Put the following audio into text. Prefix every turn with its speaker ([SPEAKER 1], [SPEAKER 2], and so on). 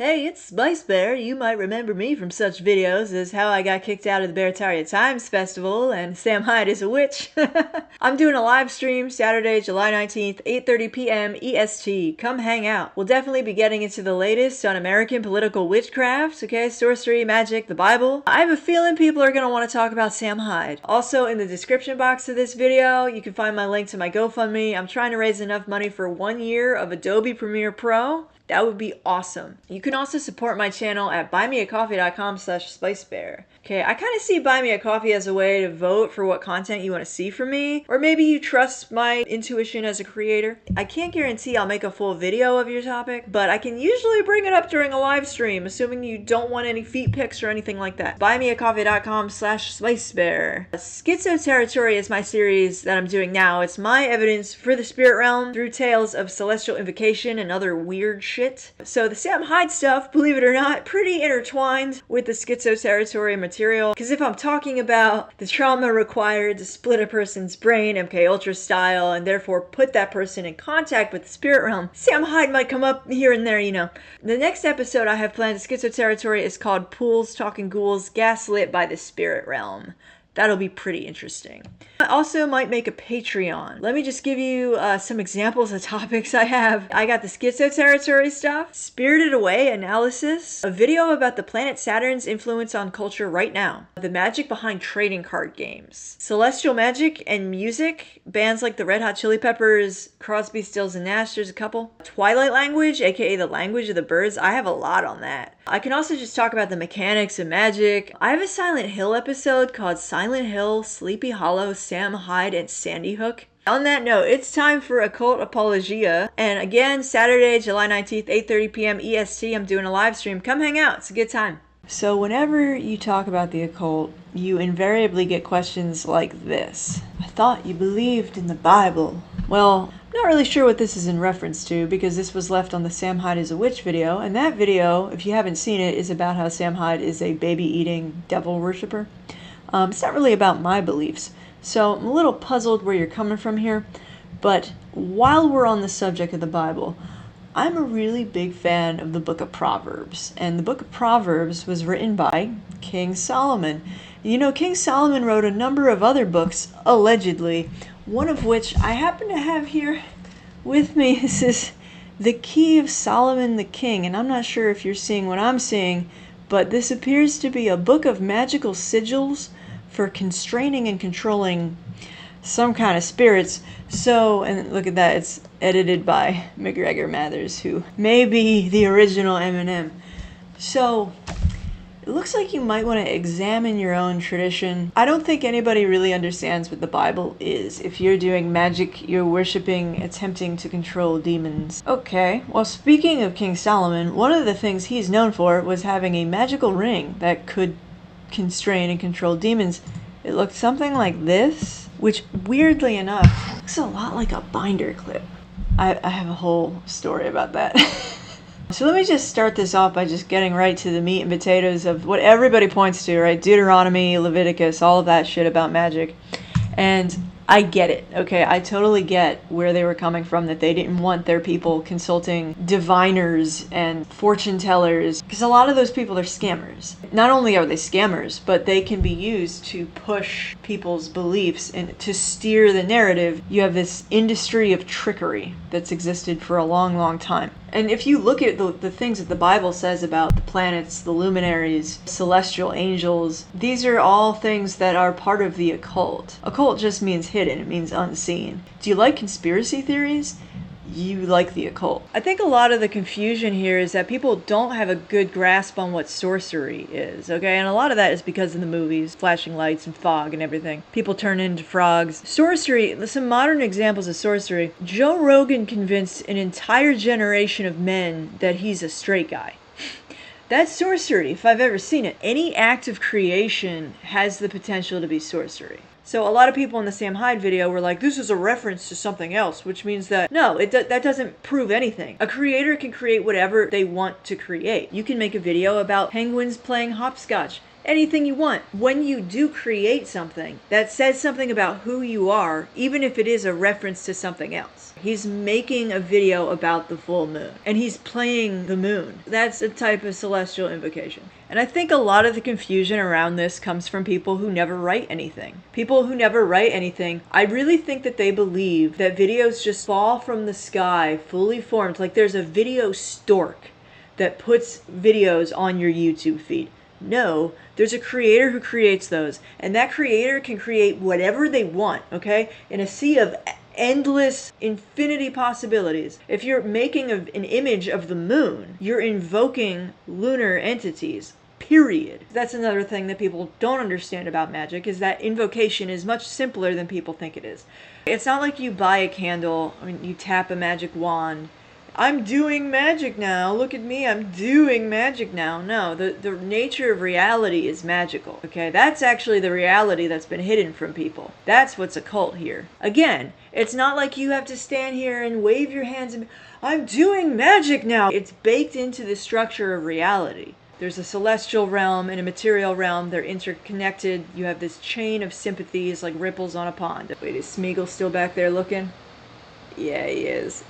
[SPEAKER 1] Hey, it's Spice Bear. You might remember me from such videos as how I got kicked out of the Barataria Times Festival and Sam Hyde is a witch. I'm doing a live stream Saturday, July 19th, 8:30 p.m. EST. Come hang out. We'll definitely be getting into the latest on American political witchcraft, okay, sorcery, magic, the Bible. I have a feeling people are going to want to talk about Sam Hyde. Also, in the description box of this video, you can find my link to my GoFundMe. I'm trying to raise enough money for 1 year of Adobe Premiere Pro. That would be awesome. You can also support my channel at buymeacoffee.com/spicebear. Okay, I kind of see Buy Me a Coffee as a way to vote for what content you want to see from me, or maybe you trust my intuition as a creator. I can't guarantee I'll make a full video of your topic, but I can usually bring it up during a live stream, assuming you don't want any feet pics or anything like that. Buymeacoffee.com/spicebear. Schizo Territory is my series that I'm doing now. It's my evidence for the spirit realm through tales of celestial invocation and other weird shit. So the Sam Hyde stuff, believe it or not, pretty intertwined with the Schizo Territory material. Because if I'm talking about the trauma required to split a person's brain MK Ultra style and therefore put that person in contact with the spirit realm, Sam Hyde might come up here and there, you know. The next episode I have planned to Schizo Territory is called Pools Talking Ghouls Gaslit by the Spirit Realm. That'll be pretty interesting. I also might make a Patreon. Let me just give you some examples of topics I have. I got the Schizo Territory stuff, Spirited Away analysis, a video about the planet Saturn's influence on culture right now, the magic behind trading card games, celestial magic and music, bands like the Red Hot Chili Peppers, Crosby, Stills and Nash, there's a couple, Twilight language, aka the language of the birds. I have a lot on that. I can also just talk about the mechanics of magic. I have a Silent Hill episode called Silent Hill, Sleepy Hollow, Sam Hyde, and Sandy Hook. On that note, it's time for Occult Apologia. And again, Saturday, July 19th, 8:30 p.m. EST, I'm doing a live stream. Come hang out. It's a good time. So whenever you talk about the occult, you invariably get questions like this. I thought you believed in the Bible. Well, I'm not really sure what this is in reference to because this was left on the Sam Hyde is a Witch video. And that video, if you haven't seen it, is about how Sam Hyde is a baby-eating devil worshiper. It's not really about my beliefs. So I'm a little puzzled where you're coming from here. But while we're on the subject of the Bible, I'm a really big fan of the book of Proverbs. And the book of Proverbs was written by King Solomon. You know, King Solomon wrote a number of other books, allegedly, one of which I happen to have here with me. This is The Key of Solomon the King. And I'm not sure if you're seeing what I'm seeing, but this appears to be a book of magical sigils for constraining and controlling some kind of spirits. So, and look at that, it's edited by McGregor Mathers, who may be the original Eminem. So, it looks like you might want to examine your own tradition. I don't think anybody really understands what the Bible is. If you're doing magic, you're worshiping, attempting to control demons. Okay, well, speaking of King Solomon, one of the things he's known for was having a magical ring that could constrain and control demons. It looked something like this, which weirdly enough looks a lot like a binder clip. I have a whole story about that. So let me just start this off by just getting right to the meat and potatoes of what everybody points to, right? Deuteronomy, Leviticus, all of that shit about magic. And I get it, okay? I totally get where they were coming from, that they didn't want their people consulting diviners and fortune tellers, because a lot of those people are scammers. Not only are they scammers, but they can be used to push people's beliefs and to steer the narrative. You have this industry of trickery that's existed for a long, long time. And if you look at the things that the Bible says about the planets, the luminaries, celestial angels, these are all things that are part of the occult. Occult just means hidden, it means unseen. Do you like conspiracy theories? You like the occult. I think a lot of the confusion here is that people don't have a good grasp on what sorcery is, okay? And a lot of that is because of the movies, flashing lights and fog and everything. People turn into frogs. Sorcery, some modern examples of sorcery. Joe Rogan convinced an entire generation of men that he's a straight guy. That's sorcery, if I've ever seen it. Any act of creation has the potential to be sorcery. So a lot of people in the Sam Hyde video were like, this is a reference to something else, which means that, no, that doesn't prove anything. A creator can create whatever they want to create. You can make a video about penguins playing hopscotch. anything you want. When you do create something that says something about who you are, even if it is a reference to something else. He's making a video about the full moon, and he's playing the moon. That's a type of celestial invocation. And I think a lot of the confusion around this comes from people who never write anything. People who never write anything, I really think that they believe that videos just fall from the sky, fully formed, like there's a video stork that puts videos on your YouTube feed. No, there's a creator who creates those, and that creator can create whatever they want, okay? In a sea of endless infinity possibilities. If you're making an image of the moon, you're invoking lunar entities. Period. That's another thing that people don't understand about magic, is that invocation is much simpler than people think it is. It's not like you buy a candle, or you tap a magic wand. I'm doing magic now. Look at me. I'm doing magic now. No, the nature of reality is magical. Okay, that's actually the reality that's been hidden from people. That's what's occult here. Again, it's not like you have to stand here and wave your hands and I'm doing magic now. It's baked into the structure of reality. There's a celestial realm and a material realm. They're interconnected. You have this chain of sympathies like ripples on a pond. Wait, is Smeagol still back there looking? Yeah, he is.